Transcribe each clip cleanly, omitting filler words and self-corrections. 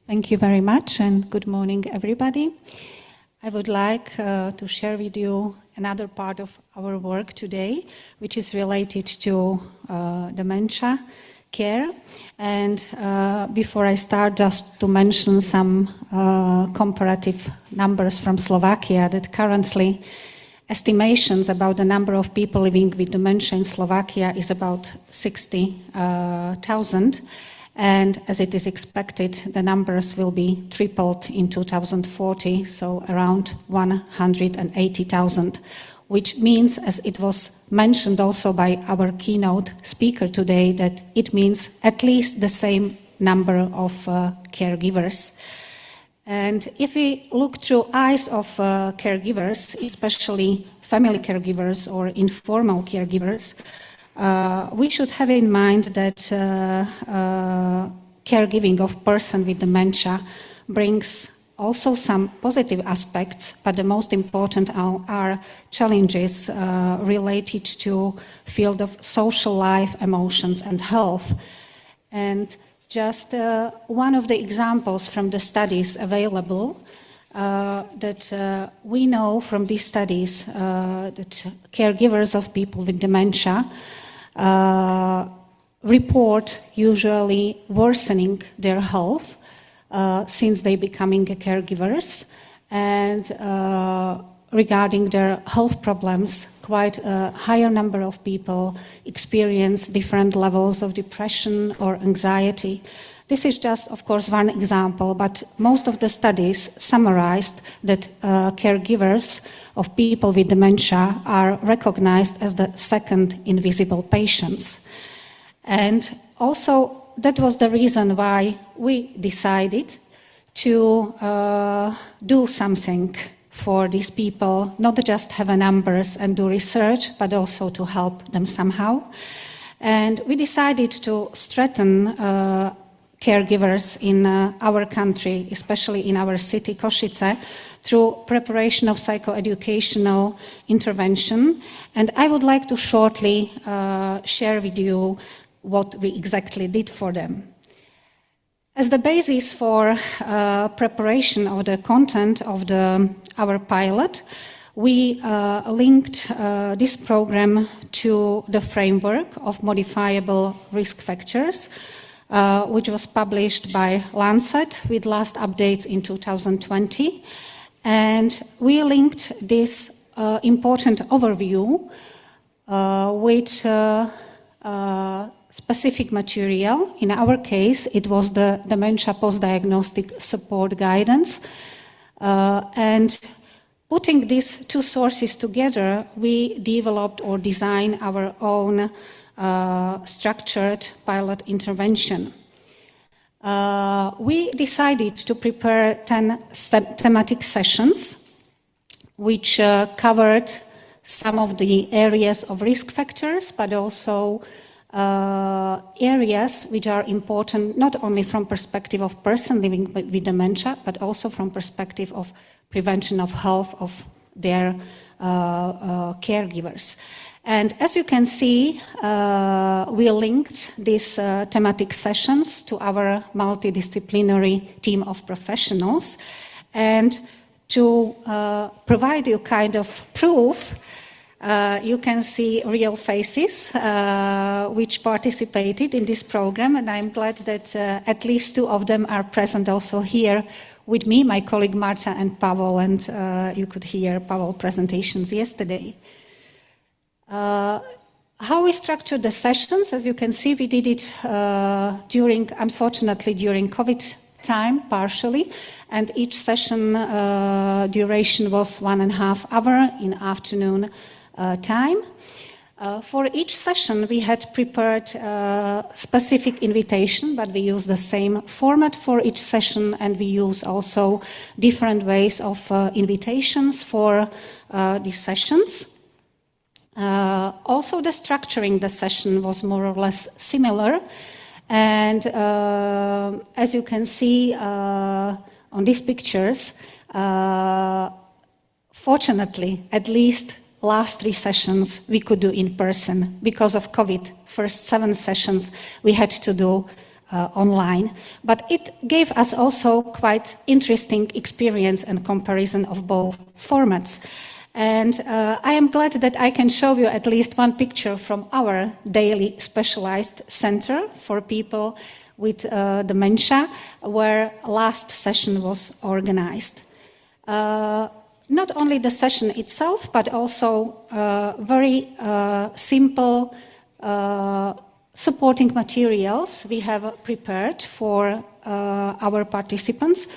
Thank you very much, and good morning, everybody. I would like to share with you another part of our work today, which is related to dementia care. And before I start, just to mention some comparative numbers from Slovakia, that currently estimations about the number of people living with dementia in Slovakia is about 60,000. And as it is expected, the numbers will be tripled in 2040, so around 180,000, which means, as it was mentioned also by our keynote speaker today, that it means at least the same number of caregivers. And if we look through eyes of caregivers, especially family caregivers or informal caregivers, we should have in mind that caregiving of person with dementia brings also some positive aspects, but the most important are challenges related to field of social life, emotions and health. And just one of the examples from the studies available that we know from these studies that caregivers of people with dementia report usually worsening their health since they becoming caregivers, and regarding their health problems, quite a higher number of people experience different levels of depression or anxiety. This is just, of course, one example, but most of the studies summarized that caregivers of people with dementia are recognized as the second invisible patients. And also, that was the reason why we decided to do something for these people, not just have numbers and do research, but also to help them somehow. And we decided to strengthen caregivers in our country, especially in our city, Košice, through preparation of psychoeducational intervention. And I would like to shortly share with you what we exactly did for them. As the basis for preparation of the content of our pilot, we linked this program to the framework of modifiable risk factors, which was published by Lancet with last updates in 2020. And we linked this important overview with specific material. In our case, it was the Dementia Post-Diagnostic Support Guidance. And putting these two sources together, we developed or designed our own structured pilot intervention. We decided to prepare 10 thematic sessions, which covered some of the areas of risk factors, but also areas which are important not only from perspective of person living with dementia, but also from perspective of prevention of health of their caregivers. And as you can see, we linked these thematic sessions to our multidisciplinary team of professionals. And to provide you kind of proof, you can see real faces which participated in this program. And I'm glad that at least two of them are present also here with me, my colleague Marta and Pavel, and you could hear Pavel's presentations yesterday. How we structured the sessions, as you can see, we did it unfortunately during COVID time, partially, and each session duration was 1.5 hours in afternoon time. For each session, we had prepared specific invitation, but we use the same format for each session, and we use also different ways of invitations for these sessions. Also, the structuring the session was more or less similar, and as you can see on these pictures, fortunately, at least last 3 sessions we could do in person because of COVID. First 7 sessions we had to do online. But it gave us also quite interesting experience and comparison of both formats. And I am glad that I can show you at least one picture from our daily specialized center for people with dementia, where last session was organized. Not only the session itself, but also very simple supporting materials we have prepared for our participants.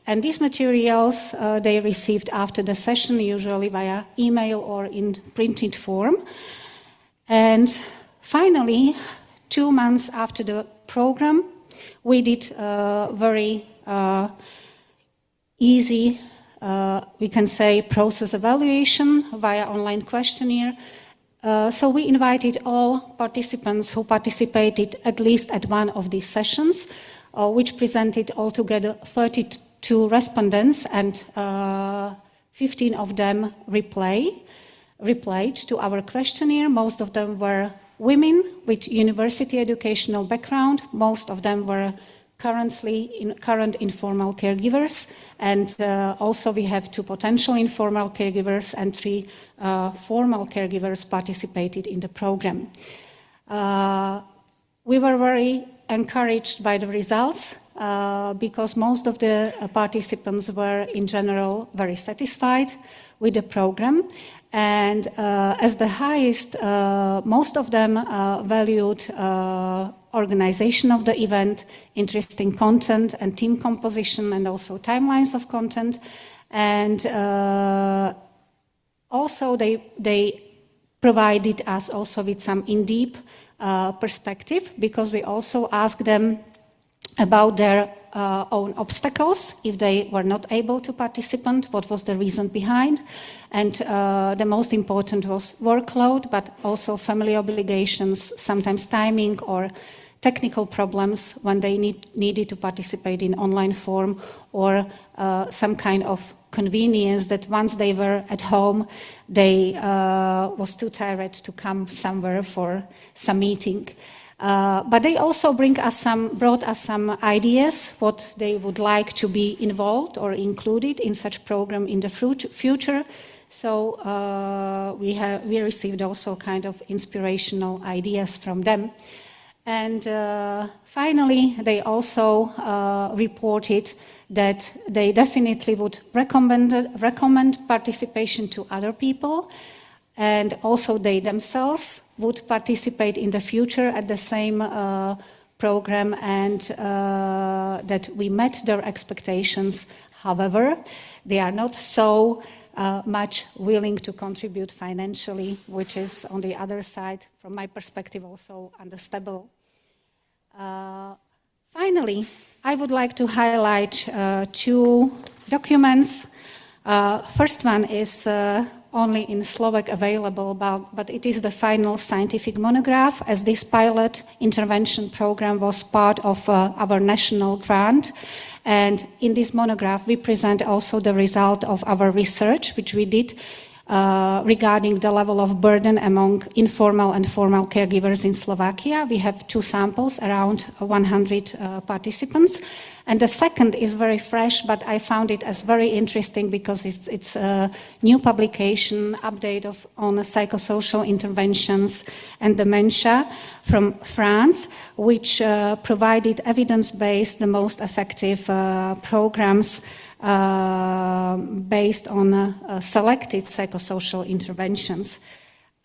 And these materials they received after the session, usually via email or in printed form. And finally, 2 months after the program, we did a very easy, we can say, process evaluation via online questionnaire. So we invited all participants who participated at least at one of these sessions, which presented altogether 32 respondents, and 15 of them replied to our questionnaire. Most of them were women with university educational background. Most of them were current informal caregivers, and also we have 2 potential informal caregivers and 3 formal caregivers participated in the program. We were very encouraged by the results because most of the participants were in general very satisfied with the program, and as the highest, most of them valued organization of the event, interesting content and team composition, and also timelines of content. And also they provided us also with some in-depth perspective, because we also asked them about their own obstacles if they were not able to participate, what was the reason behind. And the most important was workload, but also family obligations, sometimes timing or technical problems when they needed to participate in online form, or some kind of convenience that once they were at home, they was too tired to come somewhere for some meeting. But they also brought us some ideas what they would like to be involved or included in such program in the future. So we received also kind of inspirational ideas from them. And finally, they also reported that they definitely would recommend participation to other people, and also they themselves would participate in the future at the same program, and that we met their expectations. However, they are not so much willing to contribute financially, which is on the other side, from my perspective, also understandable. Finally, I would like to highlight 2 documents. First one is only in Slovak available, but it is the final scientific monograph, as this pilot intervention program was part of our national grant. And in this monograph, we present also the result of our research, which we did regarding the level of burden among informal and formal caregivers in Slovakia. We have 2 samples, around 100 participants. And the second is very fresh, but I found it as very interesting because it's a new publication, update on psychosocial interventions and dementia from France, which provided evidence-based, the most effective programs based on selected psychosocial interventions.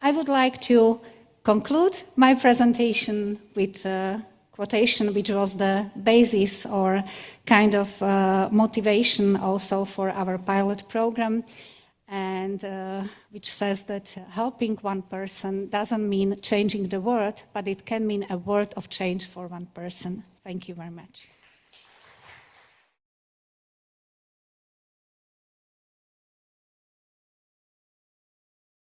I would like to conclude my presentation with a quotation which was the basis or kind of motivation also for our pilot program, and which says that helping one person doesn't mean changing the world, but it can mean a world of change for one person. Thank you very much.